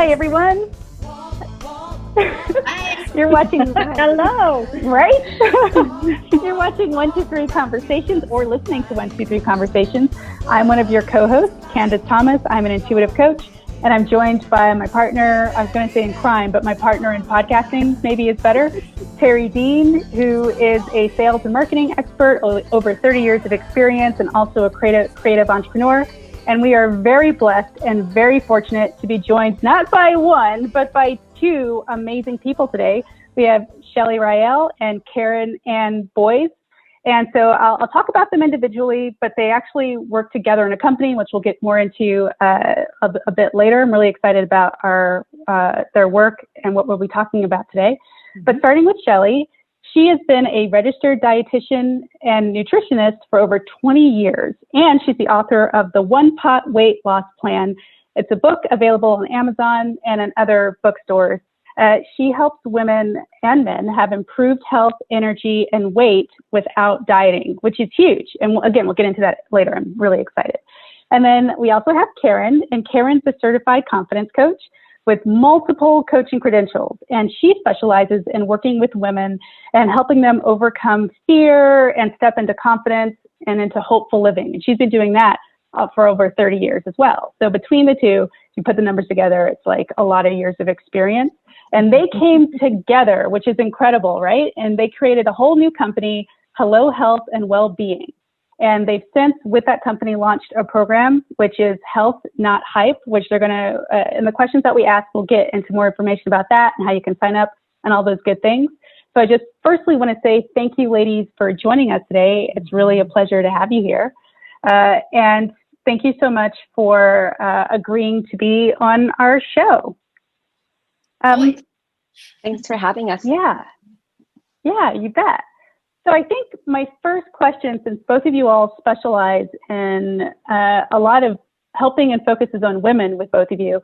Hi, everyone. Hi. You're watching, hello, right? You're watching 123 Conversations or listening to 123 Conversations. I'm one of your co-hosts, Candice Thomas. I'm an intuitive coach, and I'm joined by my partner, I was going to say in crime, but my partner in podcasting maybe is better, Terry Dean, who is a sales and marketing expert, over 30 years of experience, and also a creative entrepreneur. And we are very blessed and very fortunate to be joined not by one, but by two amazing people today. We have Shelly Rael and Karen Boise. And so I'll talk about them individually, but they actually work together in a company, which we'll get more into a bit later. I'm really excited about their work and what we'll be talking about today. But starting with Shelly, she has been a registered dietitian and nutritionist for over 20 years, and she's the author of the One Pot Weight Loss Plan. It's a book available on Amazon and in other bookstores. She helps women and men have improved health, energy, and weight without dieting, which is huge. And again, we'll get into that later. I'm really excited. And then we also have Karen, and Karen's a certified confidence coach with multiple coaching credentials. And she specializes in working with women and helping them overcome fear and step into confidence and into hopeful living. And she's been doing that for over 30 years as well. So between the two, you put the numbers together, it's like a lot of years of experience. And they came together, which is incredible, right? And they created a whole new company, Hello, Health and Wellbeing. And they've since, with that company, launched a program, which is Health Not Hype, which they're going to, in the questions that we ask, we'll get into more information about that and how you can sign up and all those good things. So I just firstly want to say thank you, ladies, for joining us today. It's really a pleasure to have you here. And thank you so much for agreeing to be on our show. Thanks for having us. Yeah, you bet. So I think my first question, since both of you all specialize in a lot of helping and focuses on women with both of you,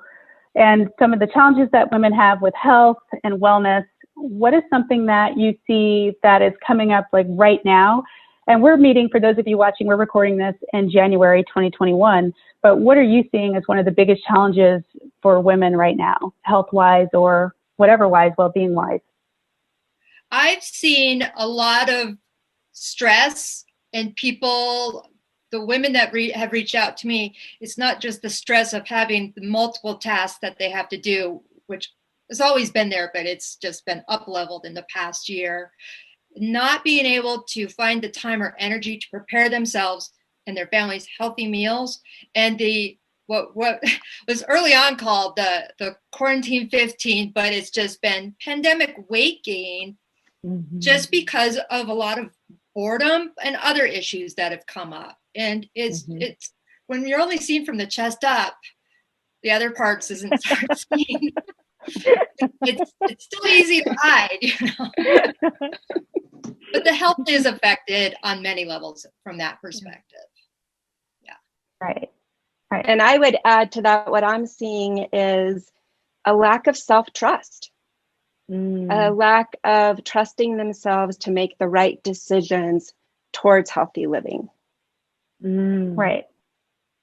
and some of the challenges that women have with health and wellness, what is something that you see that is coming up like right now? And we're meeting, for those of you watching, we're recording this in January 2021, but what are you seeing as one of the biggest challenges for women right now, health-wise or whatever-wise, well-being-wise? I've seen a lot of stress and people, the women that have reached out to me, it's not just the stress of having the multiple tasks that they have to do, which has always been there, but it's just been up-leveled in the past year. Not being able to find the time or energy to prepare themselves and their families healthy meals, and what was early on called the quarantine 15, but it's just been pandemic weight gain, just because of a lot of boredom and other issues that have come up. And it's when you're only seen from the chest up, the other parts isn't seen. It's still easy to hide, but the health is affected on many levels from that perspective. Yeah. Right. And I would add to that, what I'm seeing is a lack of self-trust, a lack of trusting themselves to make the right decisions towards healthy living. Right.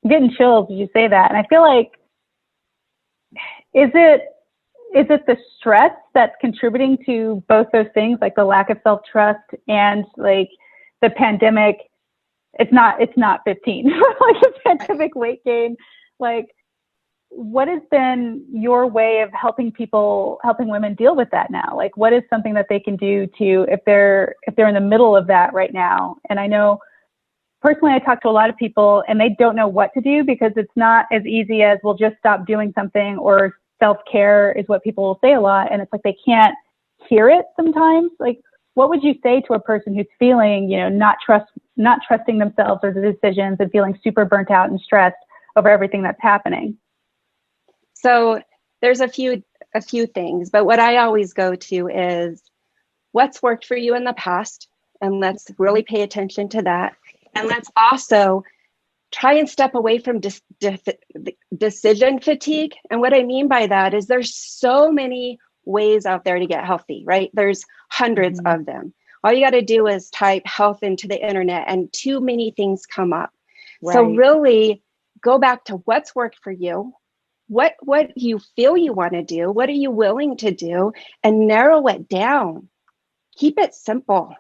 I'm getting chills as you say that. And I feel like, is it the stress that's contributing to both those things, like the lack of self-trust and like the pandemic? It's not 15, like the pandemic weight gain. Like, what has been your way of helping women deal with that now? Like, what is something that they can do to, if they're in the middle of that right now? And I know personally, I talk to a lot of people and they don't know what to do because it's not as easy as, we'll just stop doing something, or self-care is what people will say a lot. And it's like, they can't hear it sometimes. Like, what would you say to a person who's feeling, not trusting themselves or the decisions and feeling super burnt out and stressed over everything that's happening? So there's a few things, but what I always go to is what's worked for you in the past, and let's really pay attention to that. And let's also try and step away from decision fatigue. And what I mean by that is there's so many ways out there to get healthy, right? There's hundreds of them. All you got to do is type health into the internet and too many things come up. Right. So really go back to what's worked for you what you feel you want to do, what are you willing to do, and narrow it down. Keep it simple,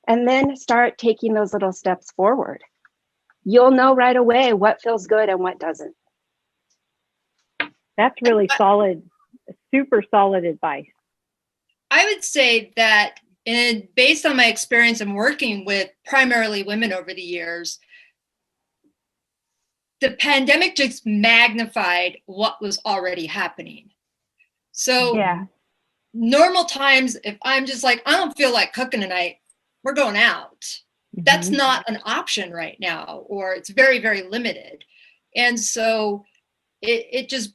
and then start taking those little steps forward. You'll know right away what feels good and what doesn't. That's really solid, super solid advice. I would say that, and based on my experience in working with primarily women over the years, the pandemic just magnified what was already happening. So normal times, if I'm just like, I don't feel like cooking tonight, we're going out. Mm-hmm. That's not an option right now, or it's very, very limited. And so it just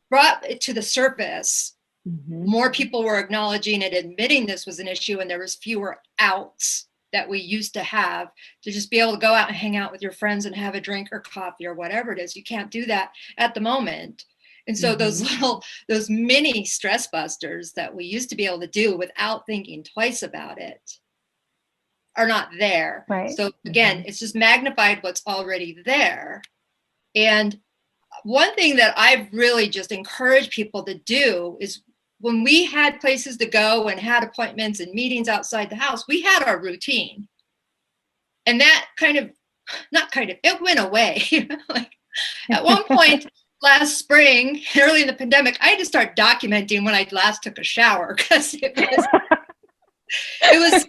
brought it to the surface. Mm-hmm. More people were acknowledging and admitting this was an issue, and there was fewer outs that we used to have to just be able to go out and hang out with your friends and have a drink or coffee or whatever it is. You can't do that at the moment. And so those mini stress busters that we used to be able to do without thinking twice about it are not there. Right. So again, it's just magnified what's already there. And one thing that I've really just encouraged people to do is, when we had places to go and had appointments and meetings outside the house, we had our routine. And that it went away. Like at one point last spring, early in the pandemic, I had to start documenting when I last took a shower, because it was,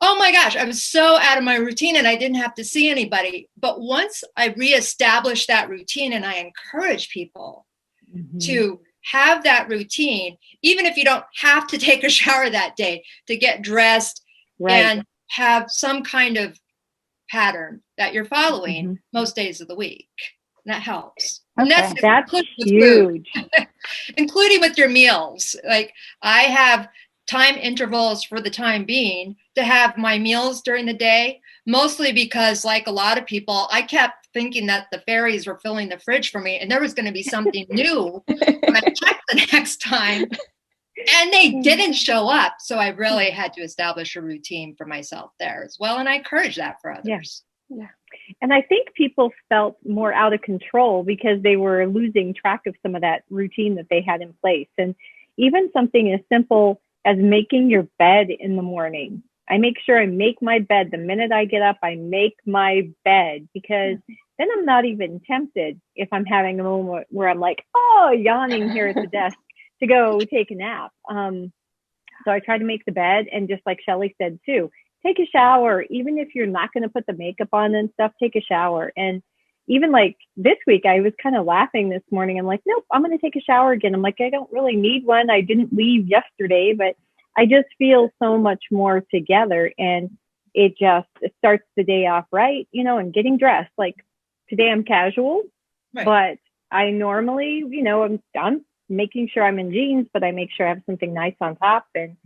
oh my gosh, I was so out of my routine and I didn't have to see anybody. But once I reestablished that routine, and I encourage people to have that routine, even if you don't have to take a shower that day, to get dressed and have some kind of pattern that you're following most days of the week. And that helps. Okay. And that's huge. Including with your meals. Like, I have time intervals for the time being to have my meals during the day, mostly because, like a lot of people, I kept thinking that the fairies were filling the fridge for me and there was going to be something new when I checked the next time, and they didn't show up. So I really had to establish a routine for myself there as well. And I encourage that for others. Yeah. And I think people felt more out of control because they were losing track of some of that routine that they had in place. And even something as simple as making your bed in the morning. I make sure I make my bed. The minute I get up, I make my bed, because then I'm not even tempted, if I'm having a moment where I'm like, yawning here at the desk, to go take a nap. So I try to make the bed, and just like Shelly said too, take a shower. Even if you're not going to put the makeup on and stuff, take a shower. And even like this week, I was kind of laughing this morning. I'm like, nope, I'm going to take a shower again. I'm like, I don't really need one. I didn't leave yesterday, but I just feel so much more together, and it starts the day off right, and getting dressed. Like today I'm casual, but I normally, I'm making sure I'm in jeans, but I make sure I have something nice on top, and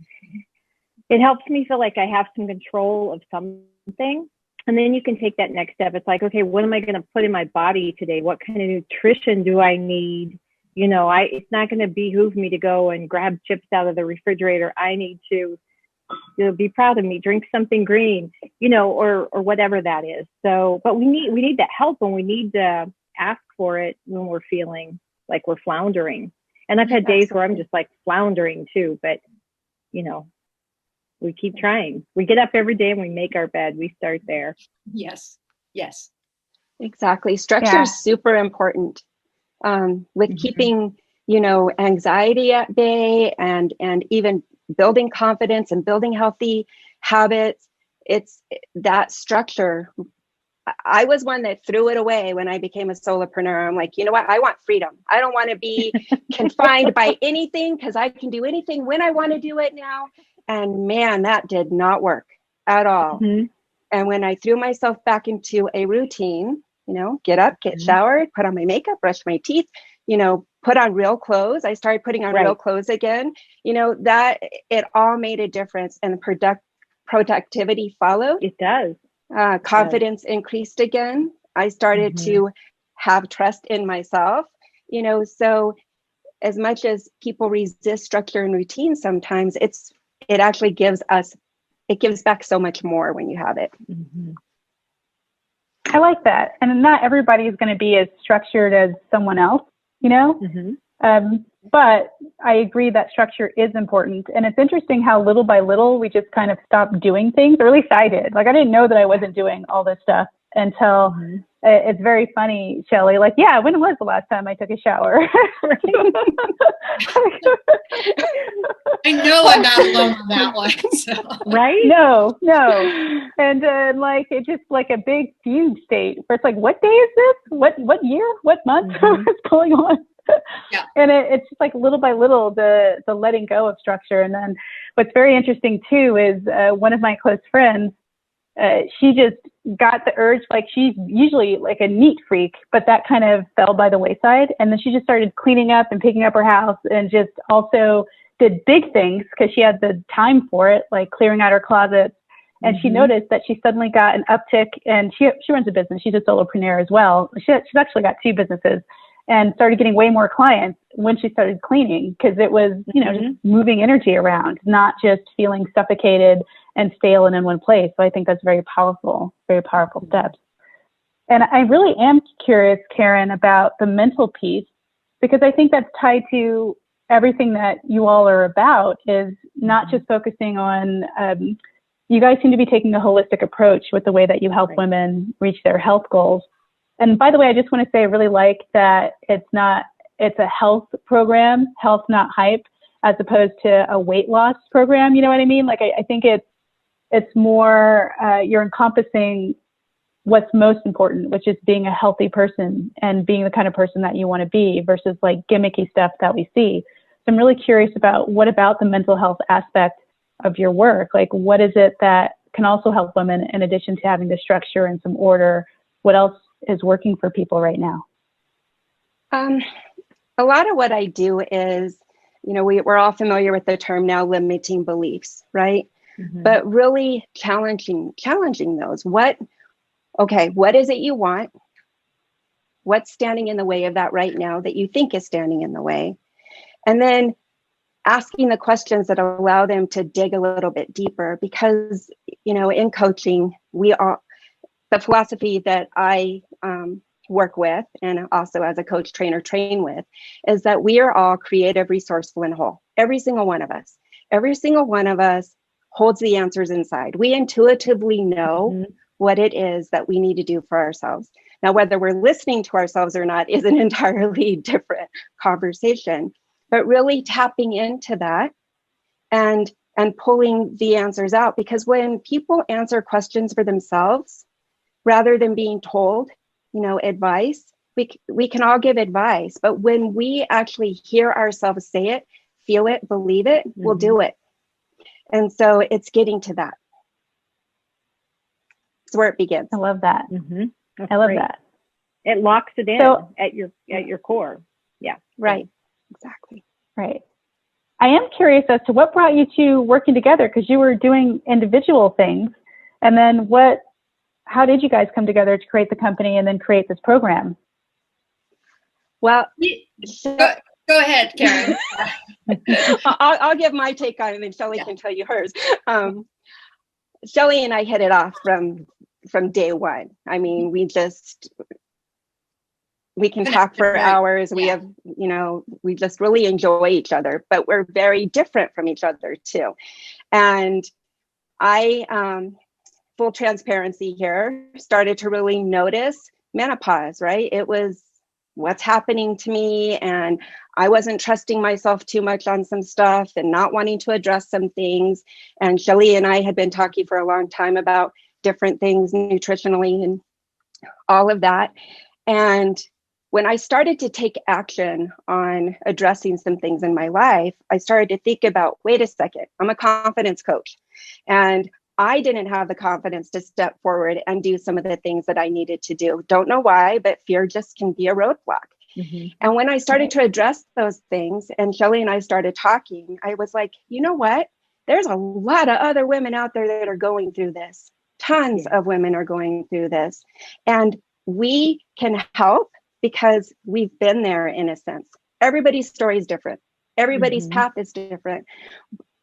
it helps me feel like I have some control of something. And then you can take that next step. It's like, okay, what am I going to put in my body today? What kind of nutrition do I need? It's not going to behoove me to go and grab chips out of the refrigerator. I need to, be proud of me, drink something green, or whatever that is. So, but we need that help, and we need to ask for it when we're feeling like we're floundering. And I've had days where I'm just like floundering too, but we keep trying. We get up every day and we make our bed. We start there. Yes. Exactly. Structure is super important. With keeping, anxiety at bay, and even building confidence and building healthy habits. It's that structure. I was one that threw it away when I became a solopreneur. I'm like, you know what? I want freedom. I don't want to be confined by anything, because I can do anything when I want to do it now. And man, that did not work at all. And when I threw myself back into a routine, get up, get showered, put on my makeup, brush my teeth, put on real clothes. I started putting on real clothes again, that it all made a difference, and productivity followed. It does. Confidence increased again. I started to have trust in myself, so as much as people resist structure and routine, sometimes it actually gives back so much more when you have it. I like that. And not everybody is going to be as structured as someone else. you know? Mm-hmm. But I agree that structure is important. And it's interesting how little by little we just kind of stopped doing things, or at least I did. Like, I didn't know that I wasn't doing all this stuff until it's very funny, Shelly. Like, yeah, when was the last time I took a shower? I know I'm not alone on that one. So. Right? No. And like, it's just like a big fugue state where it's like, what day is this? What year? What month? What's going on? Yeah. And it's just like little by little, the letting go of structure. And then what's very interesting too is one of my close friends, she just got the urge, like she's usually like a neat freak, but that kind of fell by the wayside. And then she just started cleaning up and picking up her house, and just also did big things because she had the time for it, like clearing out her closets. And she noticed that she suddenly got an uptick, and she runs a business. She's a solopreneur as well. She's actually got 2 businesses, and started getting way more clients when she started cleaning, because it was, you know, just moving energy around, not just feeling suffocated and stale and in one place. So I think that's very powerful steps. And I really am curious, Karen, about the mental piece, because I think that's tied to everything that you all are about, is not just focusing on, you guys seem to be taking a holistic approach with the way that you help women reach their health goals. And by the way, I just want to say I really like that it's a health program, health not hype, as opposed to a weight loss program. You know what I mean? Like, I think it's more, you're encompassing what's most important, which is being a healthy person and being the kind of person that you want to be, versus like gimmicky stuff that we see. So I'm really curious about what about the mental health aspect of your work? Like, what is it that can also help women in addition to having the structure and some order? What else is working for people right now? A lot of what I do is, you know, we're all familiar with the term now, limiting beliefs, right? But really challenging those. What is it you want? What's standing in the way of that right now that you think is standing in the way? And then asking the questions that allow them to dig a little bit deeper, because, you know, in coaching, the philosophy that I work with, and also as a coach, trainer, train with, is that we are all creative, resourceful, and whole. Every single one of us holds the answers inside. We intuitively know what it is that we need to do for ourselves. Now, whether we're listening to ourselves or not is an entirely different conversation, but really tapping into that and pulling the answers out. Because when people answer questions for themselves, rather than being told, you know, advice, we can all give advice, but when we actually hear ourselves say it, feel it, believe it, we'll do it. And so it's getting to that. It's where it begins. I love that. I love that. It locks it in at your core. Yeah. Right. Exactly. Right. I am curious as to what brought you to working together, because you were doing individual things, and then how did you guys come together to create the company and then create this program? Well, go ahead, Karen. I'll give my take on it, and then Shelly can tell you hers. Shelly and I hit it off from day one. I mean, we can talk for hours. We have, you know, we just really enjoy each other, but we're very different from each other too. And I, full transparency here, started to really notice menopause, right? It was what's happening to me, and I wasn't trusting myself too much on some stuff and not wanting to address some things. And Shelly and I had been talking for a long time about different things nutritionally and all of that. And when I started to take action on addressing some things in my life, I started to think about, wait a second, I'm a confidence coach, and I didn't have the confidence to step forward and do some of the things that I needed to do. Don't know why, but fear just can be a roadblock. And when I started to address those things, and Shelly and I started talking, I was like, you know what? There's a lot of other women out there that are going through this. Tons of women are going through this. And we can help because we've been there in a sense. Everybody's story is different. Everybody's path is different.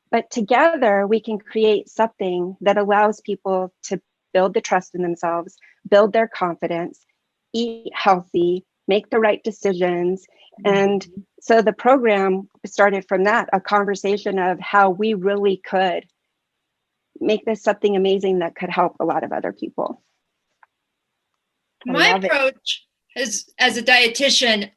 But together we can create something that allows people to build the trust in themselves, build their confidence, eat healthy, make the right decisions. And so the program started from that, a conversation of how we really could make this something amazing that could help a lot of other people. My approach is, as a dietitian,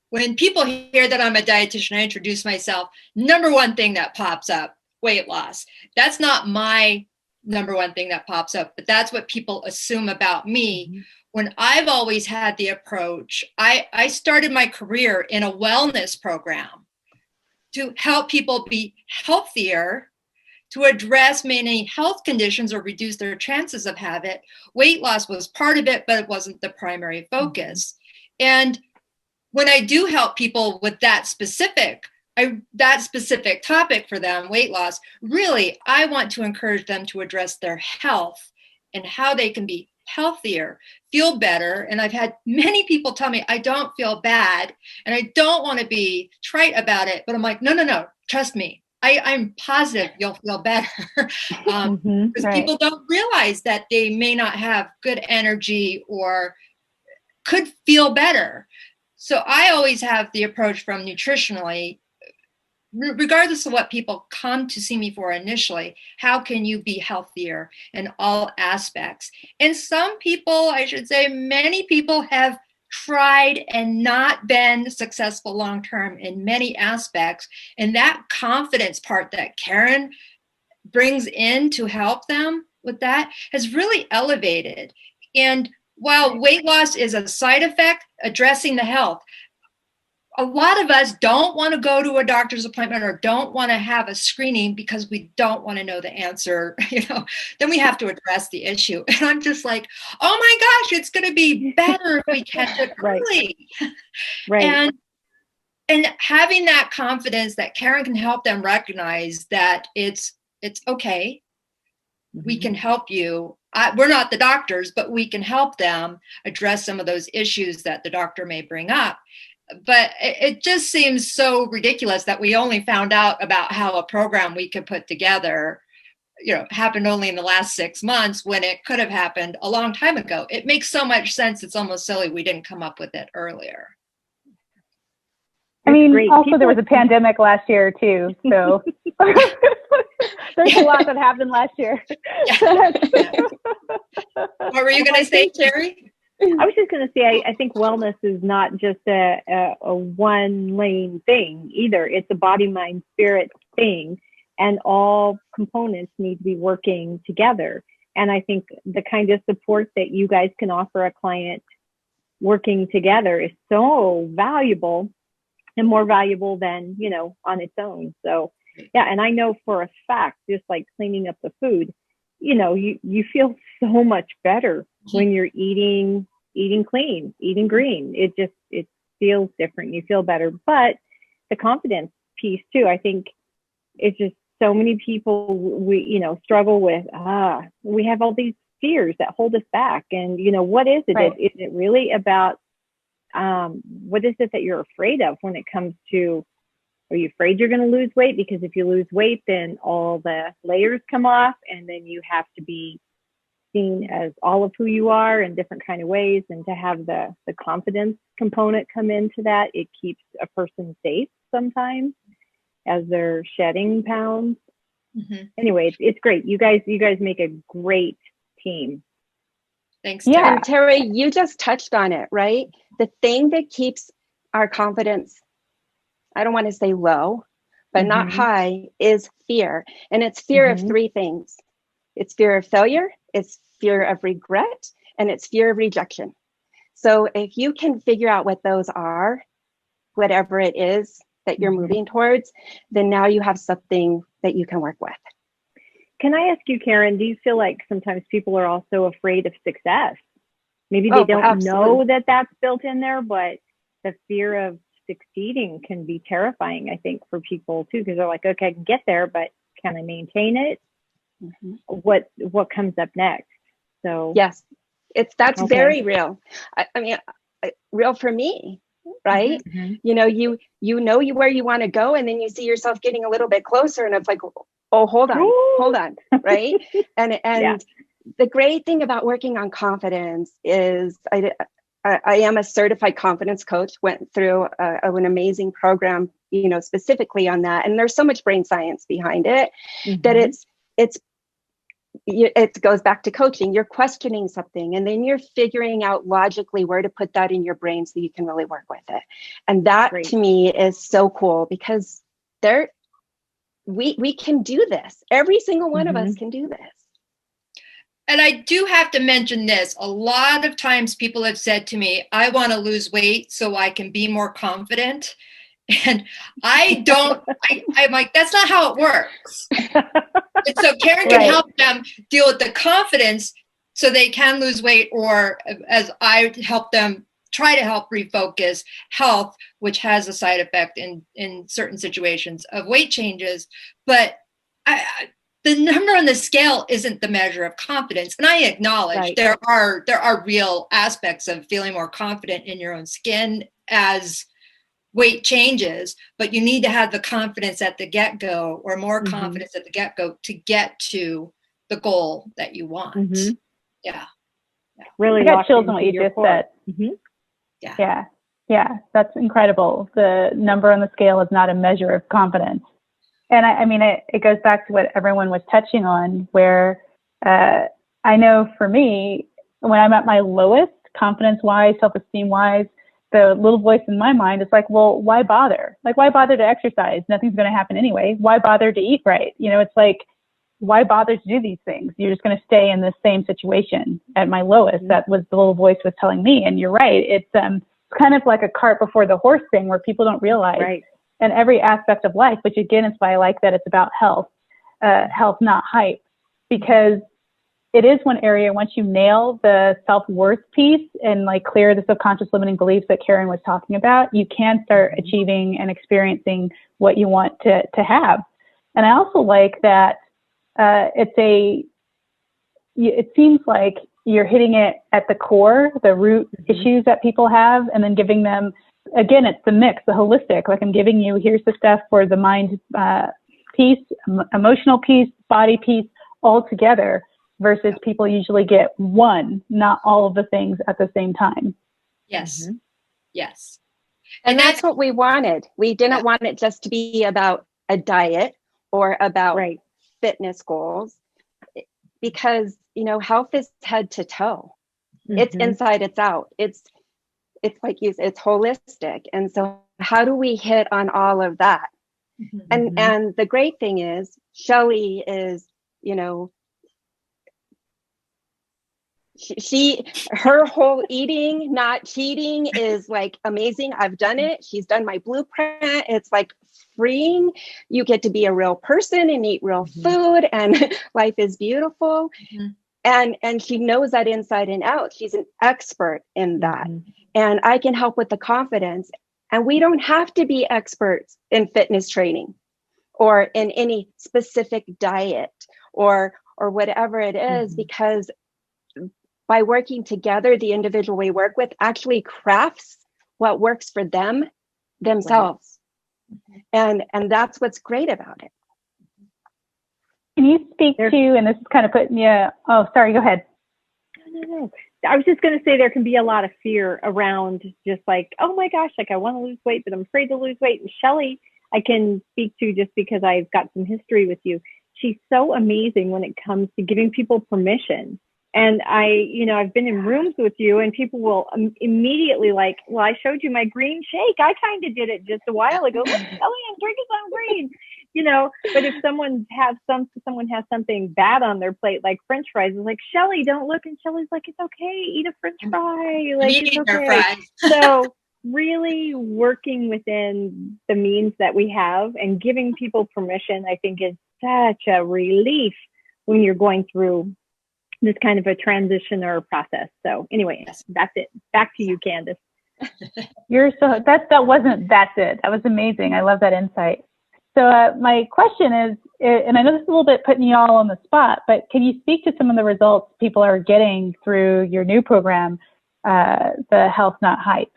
when people hear that I'm a dietitian, I introduce myself. Number one thing that pops up, weight loss. That's not my number one thing that pops up, but that's what people assume about me. When I've always had the approach, I started my career in a wellness program to help people be healthier, to address many health conditions or reduce their chances of having it. Weight loss was part of it, but it wasn't the primary focus. And when I do help people with that specific topic for them, weight loss, really, I want to encourage them to address their health and how they can be healthier, feel better. And I've had many people tell me, I don't feel bad and I don't want to be trite about it. But I'm like, no, trust me. I'm positive you'll feel better. Because people don't realize that they may not have good energy or could feel better. So I always have the approach from nutritionally, regardless of what people come to see me for initially, how can you be healthier in all aspects? And some people, I should say, many people have tried and not been successful long-term in many aspects. And that confidence part that Karen brings in to help them with that has really elevated. And while weight loss is a side effect, addressing the health, a lot of us don't want to go to a doctor's appointment or don't want to have a screening because we don't want to know the answer, then we have to address the issue. And I'm just like, oh my gosh, it's going to be better if we catch it early. Right. And having that confidence that Karen can help them recognize that it's okay. We can help you. We're not the doctors, but we can help them address some of those issues that the doctor may bring up. But it just seems so ridiculous that we only found out about how a program we could put together, happened only in the last 6 months when it could have happened a long time ago. It makes so much sense. It's almost silly we didn't come up with it earlier. I mean, also there was a pandemic last year too, so there's a lot that happened last year. What were you going to say, Terry? I was just going to say, I think wellness is not just a one lane thing either. It's a body, mind, spirit thing, and all components need to be working together. And I think the kind of support that you guys can offer a client working together is so valuable, and more valuable than, on its own. So yeah. And I know for a fact, just like cleaning up the food, you feel so much better when you're eating clean, eating green. It feels different. You feel better. But the confidence piece too, I think it's just so many people we struggle with, we have all these fears that hold us back. And what is it? Right. Is it really about what is it that you're afraid of when it comes to, are you afraid you're going to lose weight? Because if you lose weight, then all the layers come off and then you have to be seen as all of who you are in different kind of ways. And to have the confidence component come into that, it keeps a person safe sometimes as they're shedding pounds. Anyway, it's great. You guys make a great team. Thanks, Terry. Yeah. And Terry, you just touched on it, right? The thing that keeps our confidence, I don't want to say low, but not high, is fear. And it's fear of three things. It's fear of failure, it's fear of regret, and it's fear of rejection. So if you can figure out what those are, whatever it is that you're moving towards, then now you have something that you can work with. Can I ask you, Karen, do you feel like sometimes people are also afraid of success? Maybe they don't know that that's built in there, but the fear of succeeding can be terrifying, I think, for people too, because they're like, okay, I can get there, but can I maintain it? What comes up next? So yes, that's very real. I mean, real for me, right? You know where you want to go, and then you see yourself getting a little bit closer, and it's like, oh, hold on, right? And the great thing about working on confidence is I am a certified confidence coach, went through an amazing program, specifically on that. And there's so much brain science behind it that it goes back to coaching. You're questioning something and then you're figuring out logically where to put that in your brain so you can really work with it. And that to me is so cool, because we can do this. Every single one of us can do this. And I do have to mention this. A lot of times people have said to me, I want to lose weight so I can be more confident. And I'm like, that's not how it works. And so Karen can help them deal with the confidence so they can lose weight, or as I help them try to help refocus health, which has a side effect in certain situations of weight changes. But the number on the scale isn't the measure of confidence. And I acknowledge there are real aspects of feeling more confident in your own skin as weight changes, but you need to have the confidence at the get-go, or more confidence at the get-go, to get to the goal that you want. Yeah. Really I got chills on what you just said. Yeah, that's incredible. The number on the scale is not a measure of confidence. And I mean, it goes back to what everyone was touching on, where I know for me, when I'm at my lowest, confidence-wise, self-esteem-wise, the little voice in my mind is like, well, why bother? Like, why bother to exercise? Nothing's going to happen anyway. Why bother to eat right? It's like, why bother to do these things? You're just going to stay in the same situation at my lowest. That was the little voice was telling me. And you're right. It's kind of like a cart before the horse thing, where people don't realize in every aspect of life, which again is why I like that it's about health, not hype, because it is one area, once you nail the self-worth piece and like clear the subconscious limiting beliefs that Karen was talking about, you can start achieving and experiencing what you want to have. And I also like that it seems like you're hitting it at the core, the root issues that people have, and then giving them, again, it's the mix, the holistic, like I'm giving you, here's the stuff for the mind piece, emotional piece, body piece, all together, versus people usually get one, not all of the things at the same time. Yes. Yes. And that's what we wanted. We didn't want it just to be about a diet or about fitness goals, because, health is head to toe. It's inside, it's out. It's like it's holistic. And so how do we hit on all of that? And the great thing is Shelly is, her whole eating, not cheating is like amazing. I've done it. She's done my blueprint. It's like freeing. You get to be a real person and eat real food, and life is beautiful. And she knows that inside and out. She's an expert in that. And I can help with the confidence. And we don't have to be experts in fitness training or in any specific diet or whatever it is, because by working together, the individual we work with actually crafts what works for them themselves. And that's what's great about it. Can you speak to, and this is kind of putting you, oh, sorry, go ahead. No. I was just going to say there can be a lot of fear around just like, oh my gosh, like I want to lose weight, but I'm afraid to lose weight. And Shelly, I can speak to just because I've got some history with you. She's so amazing when it comes to giving people permission. And I've been in rooms with you and people will immediately like, well, I showed you my green shake. I kind of did it just a while ago. Look, Shelly, I'm drinking some green, but if someone has something bad on their plate, like French fries, it's like, Shelly, don't look. And Shelly's like, it's okay. Eat a French fry. Like, it's okay. So really working within the means that we have and giving people permission, I think is such a relief when you're going through this kind of a transition or a process. So anyway, that's it. Back to you, Candice. That's it. That was amazing. I love that insight. So my question is, and I know this is a little bit putting you all on the spot, but can you speak to some of the results people are getting through your new program, the Health Not Hype?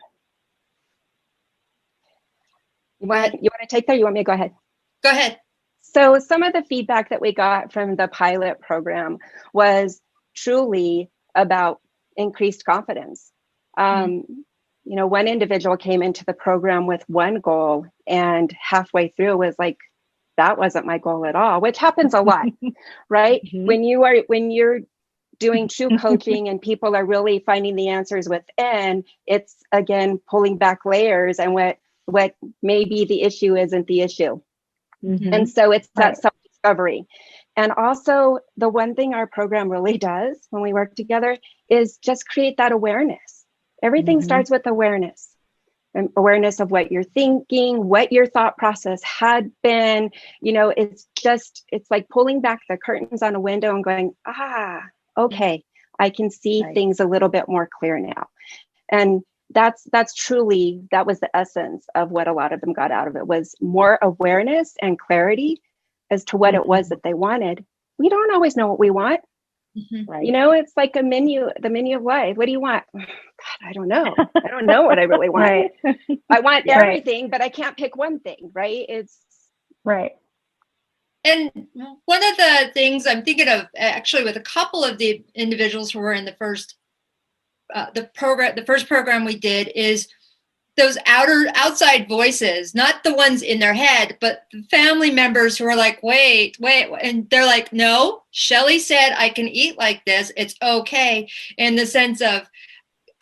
You want to take that? You want me to go ahead? Go ahead. So some of the feedback that we got from the pilot program was truly about increased confidence. One individual came into the program with one goal and halfway through was like, that wasn't my goal at all, which happens a lot, right? When you're doing true coaching and people are really finding the answers within, it's again, pulling back layers and what maybe the issue isn't the issue. And so it's that self-discovery. And also the one thing our program really does when we work together is just create that awareness. Everything starts with awareness. And awareness of what you're thinking, what your thought process had been. It's like pulling back the curtains on a window and going, okay, I can see things a little bit more clear now. And that was the essence of what a lot of them got out of it, was more awareness and clarity as to what it was that they wanted. We don't always know what we want. It's like the menu of life. What do you want? God, I don't know. I don't know what I really want. I want everything, but I can't pick one thing, right? It's right. And one of the things I'm thinking of, actually, with a couple of the individuals who were in the first program we did, is those outside voices, not the ones in their head, but the family members who are like, wait, and they're like, no, Shelly said I can eat like this. It's okay. In the sense of,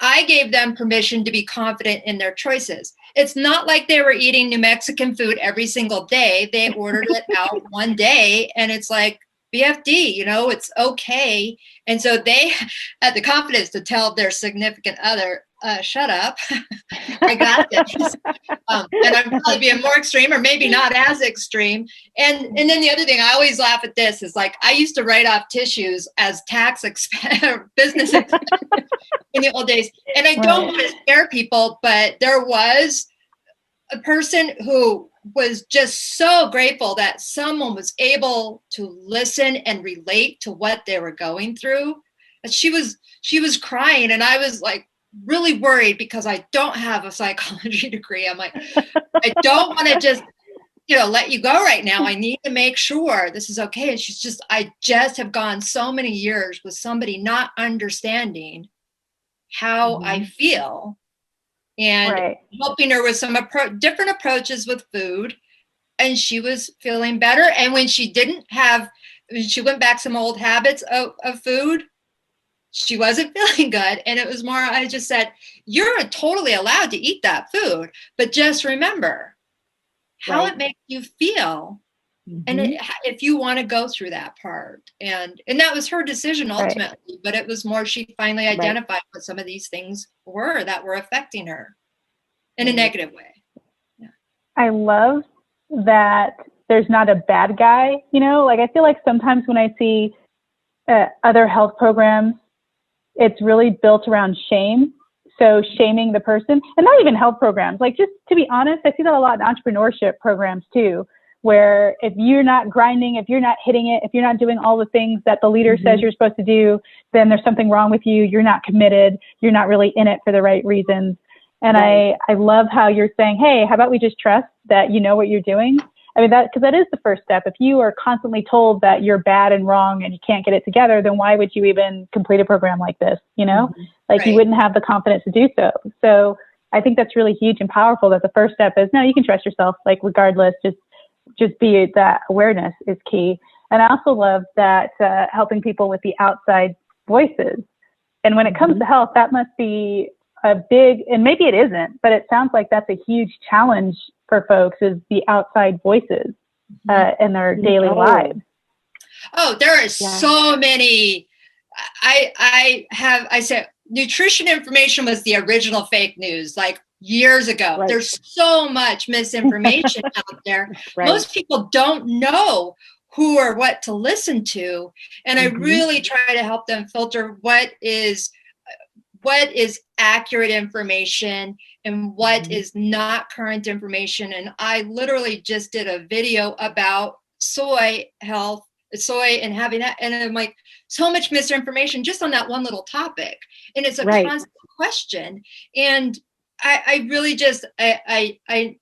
I gave them permission to be confident in their choices. It's not like they were eating New Mexican food every single day. They ordered it out one day, and it's like, BFD, it's okay. And so they had the confidence to tell their significant other, shut up, I got this. And I'm probably being more extreme, or maybe not as extreme. And then the other thing, I always laugh at this, is like, I used to write off tissues as tax business in the old days. And I don't want to scare people, but there was a person who was just so grateful that someone was able to listen and relate to what they were going through. And she was crying, and I was like really worried because I don't have a psychology degree. I'm like, I don't want to just, let you go right now. I need to make sure this is okay. And she's just, I just have gone so many years with somebody not understanding how I feel, and helping her with some different approaches with food. And she was feeling better. And when she she went back some old habits of food, she wasn't feeling good. And it was more, I just said, you're totally allowed to eat that food, but just remember how it makes you feel. And if you want to go through that part, and that was her decision ultimately, but it was more, she finally identified what some of these things were that were affecting her in a negative way. Yeah. I love that there's not a bad guy, like I feel like sometimes when I see other health programs, it's really built around shame. So shaming the person, and not even health programs, like, just to be honest, I see that a lot in entrepreneurship programs too, where if you're not grinding, if you're not hitting it, if you're not doing all the things that the leader says you're supposed to do, then there's something wrong with you. You're not committed. You're not really in it for the right reasons. And I love how you're saying, hey, how about we just trust that you know what you're doing? I mean, because that is the first step. If you are constantly told that you're bad and wrong and you can't get it together, then why would you even complete a program like this? You wouldn't have the confidence to do so. So I think that's really huge and powerful, that the first step is, no, you can trust yourself, like, regardless, just be, that awareness is key. And I also love that helping people with the outside voices. And when it comes to health, that must be a big, and maybe it isn't, but it sounds like that's a huge challenge for folks, is the outside voices in their daily lives. Oh, there are so many. I said nutrition information was the original fake news, like years ago. There's so much misinformation out there. Most people don't know who or what to listen to. And I really try to help them filter what is accurate information and what is not current information. And I literally just did a video about soy and having that. And I'm like, so much misinformation just on that one little topic. And it's a constant question. And I really just, I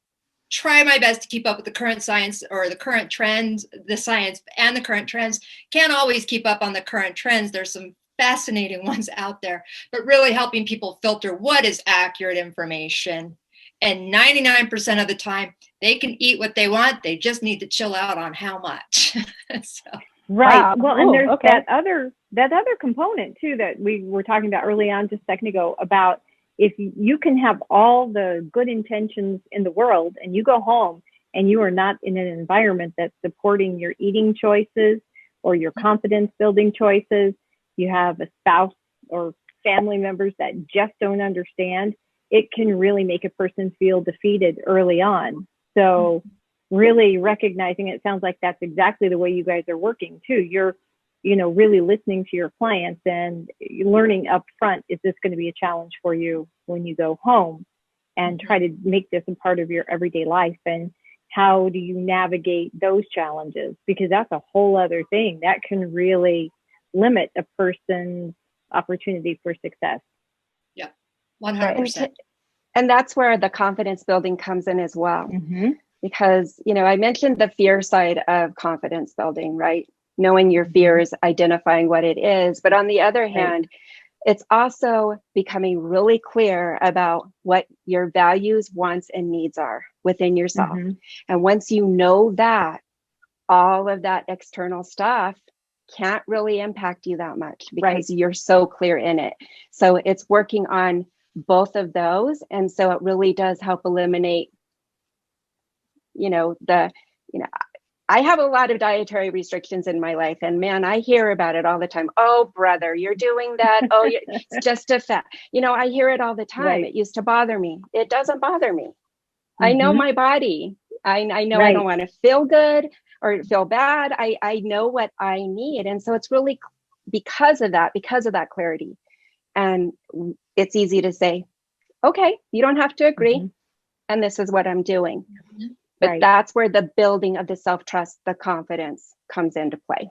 try my best to keep up with the current science, or the current trends, the science and the current trends. Can't always keep up on the current trends. There's some fascinating ones out there, but really helping people filter what is accurate information. And 99% of the time, they can eat what they want. They just need to chill out on how much. So. Right. Wow. Well, and there's okay. that other component too that we were talking about early on just a second ago about if you can have all the good intentions in the world and you go home and you are not in an environment that's supporting your eating choices or your confidence building choices, you have a spouse or family members that just don't understand, it can really make a person feel defeated early on. So really recognizing it sounds like that's exactly the way you guys are working too. You're, really listening to your clients and learning up front, is this going to be a challenge for you when you go home, and try to make this a part of your everyday life. And how do you navigate those challenges? Because that's a whole other thing that can really limit a person's opportunity for success. Yeah, 100%. And that's where the confidence building comes in as well. Mm-hmm. Because, I mentioned the fear side of confidence building, right? Knowing your fears, identifying what it is. But on the other hand, it's also becoming really clear about what your values, wants, and needs are within yourself. Mm-hmm. And once you know that, all of that external stuff can't really impact you that much because you're so clear in it. So it's working on both of those. And so it really does help eliminate, I have a lot of dietary restrictions in my life, and man, I hear about it all the time. Oh, brother, you're doing that. Oh, it's just a fat. I hear it all the time. Right. It used to bother me. It doesn't bother me. Mm-hmm. I know my body. I know I don't want to feel good or feel bad. I know what I need. And so it's really because of that clarity. And it's easy to say, okay, you don't have to agree. Mm-hmm. And this is what I'm doing. Mm-hmm. But that's where the building of the self-trust, the confidence comes into play.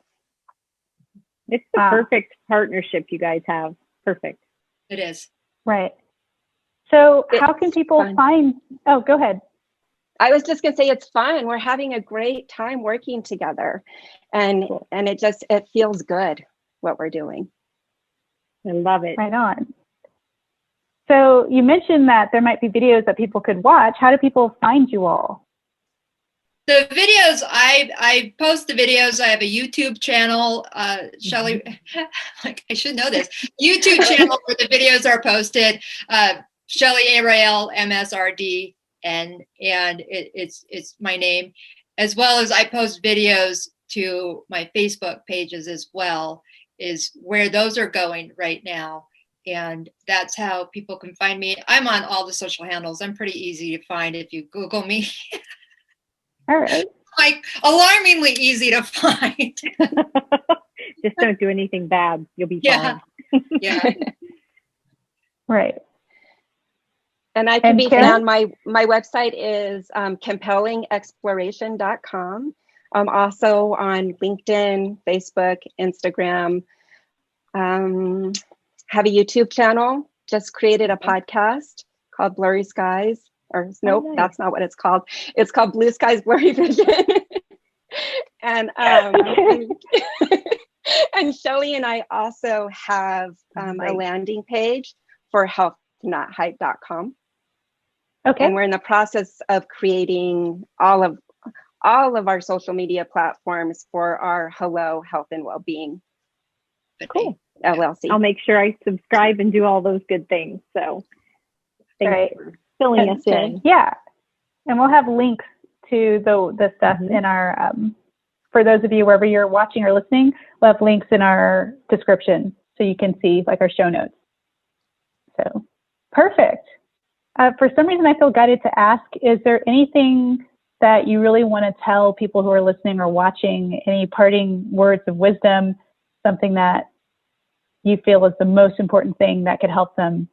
It's the perfect partnership you guys have. Perfect. It is. Right. So how can people find, go ahead. I was just going to say it's fun. We're having a great time working together, and it feels good what we're doing. I love it. Right on. So you mentioned that there might be videos that people could watch. How do people find you all? The videos, I post the videos. I have a YouTube channel, Shelly, like I should know this, YouTube channel where the videos are posted, Shelly Rael, MSRD, and it's my name, as well as I post videos to my Facebook pages as well, is where those are going right now. And that's how people can find me. I'm on all the social handles. I'm pretty easy to find if you Google me. All right. Like alarmingly easy to find. Just don't do anything bad. You'll be fine. Yeah. Right. And I can be found, my website is compellingexploration.com. I'm also on LinkedIn, Facebook, Instagram. Have a YouTube channel, just created a podcast called Blurry Skies. Or nope, nice. That's not what it's called. It's called Blue Skies Blurry Vision. and and Shelly and I also have a landing page for healthnothype.com. Okay. And we're in the process of creating all of our social media platforms for our Hello Health and Wellbeing. Cool. LLC. I'll make sure I subscribe and do all those good things. So thanks for filling us in. Yeah. And we'll have links to the stuff in our, for those of you, wherever you're watching or listening, we'll have links in our description so you can see like our show notes. So perfect. For some reason, I feel guided to ask, is there anything that you really want to tell people who are listening or watching, any parting words of wisdom, something that you feel is the most important thing that could help them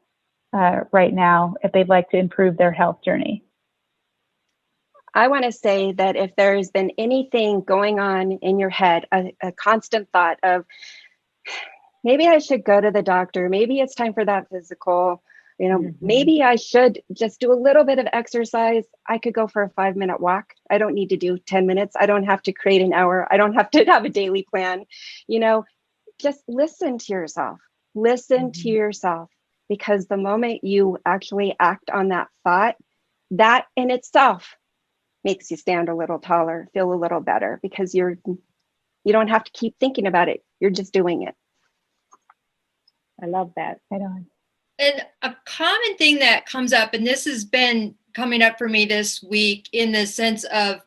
right now if they'd like to improve their health journey? I want to say that if there's been anything going on in your head, a constant thought of maybe I should go to the doctor, maybe it's time for that physical, maybe I should just do a little bit of exercise. I could go for a 5-minute walk. I don't need to do 10 minutes. I don't have to create an hour. I don't have to have a daily plan. Just listen to yourself. Listen to yourself, because the moment you actually act on that thought, that in itself makes you stand a little taller, feel a little better, because you don't have to keep thinking about it. You're just doing it. I love that. Right on. And a common thing that comes up, and this has been coming up for me this week, in the sense of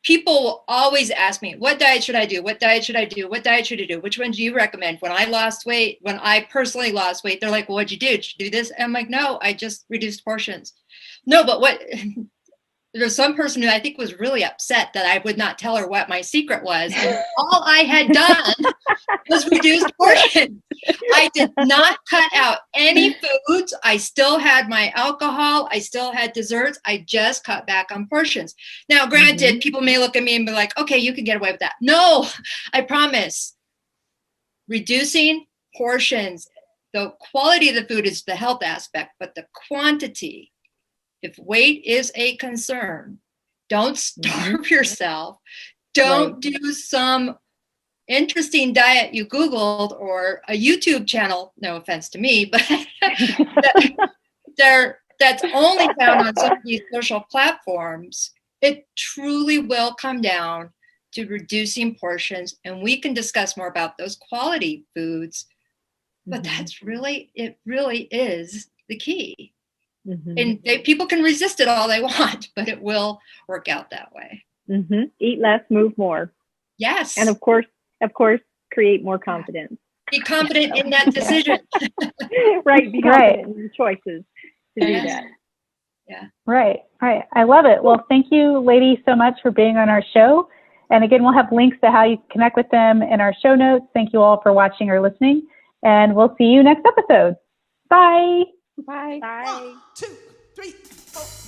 people will always ask me, what diet should I do? What diet should I do? What diet should I do? Which one do you recommend? When I personally lost weight, they're like, well, what'd you do? Did you do this? And I'm like, no, I just reduced portions. No, but what? There's some person who I think was really upset that I would not tell her what my secret was. And all I had done was reduce portions. I did not cut out any foods. I still had my alcohol. I still had desserts. I just cut back on portions. Now, granted, people may look at me and be like, okay, you can get away with that. No, I promise. Reducing portions, the quality of the food is the health aspect, but the quantity, if weight is a concern, don't starve yourself. Don't do some interesting diet you Googled or a YouTube channel, no offense to me, but that's only found on some of these social platforms. It truly will come down to reducing portions, and we can discuss more about those quality foods, but it really is the key. And people can resist it all they want, but it will work out that way. Eat less, move more. Yes. And of course, create more confidence. Be confident in that decision. Right. Be confident in your choices to do that. Yeah. Right. I love it. Well, thank you, ladies, so much for being on our show. And again, we'll have links to how you connect with them in our show notes. Thank you all for watching or listening, and we'll see you next episode. Bye. Bye. Bye. 1, 2, 3, 4.